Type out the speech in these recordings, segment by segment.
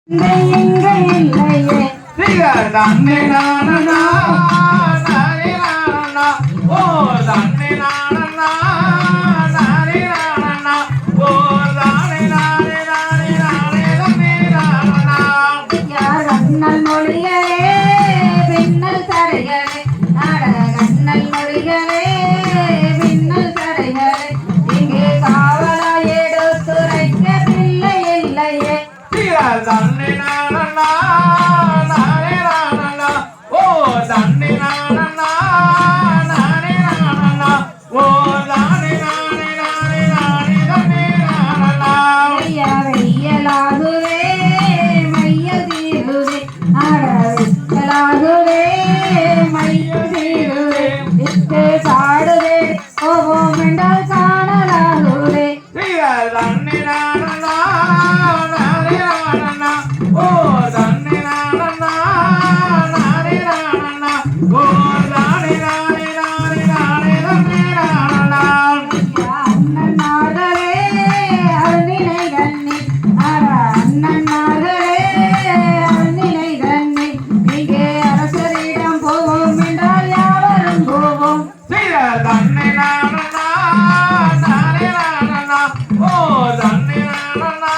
இல்லையே தன்னை நானா நானே நானா ஓ தன்னை நானா நானே நானா ஓ தானே நானே நானே நானே தன்னை நானா யார் கண்ணல் மொழிகளே பின்னல் தடைகளே நாட கண்ணல் மொழிகளே பின்னல் தடைகளே இங்கே காவலா எடுத்துரைக்க பிள்ளை இல்லையே தன்னை நானா நானே நானா ஓ தன்னை நானா நானே நானா ஓ தானே நானே நானே நானே தன்னை நானா ஐயா வெய்யலாகுவே மைய தீருவே ஆட வெய்யலாகுவே மைய தீருவே இத்தே சாடுவே ஓம் என்றால் காணலாகுவே தன்னை நானா நானே நானா ஓ தன்னை நானா நானே நானா ஓ தானே நானே நானே நானே தன்னை நானா அண்ணன் நாதரே அருணினை கண்ணி அட அண்ணன் நாதரே அருணினை கண்ணி இங்கே அரசரிடம் போவோம் என்றால் யாவரும் போவோம் தன்னை நானா நானே நானா ஓ தன்னை நானா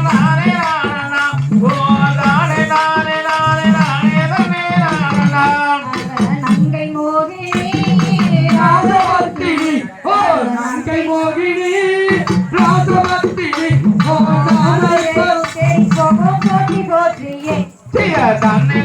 நானே நானா ஓ தானே நானே நானே நானே தன்னை நானா நங்கை மோகினி ராஜவர்த்தினி ஓ நங்கை மோகினி ராஜவர்த்தினி ஓ தானே போற்றி போற்றியே தன்னை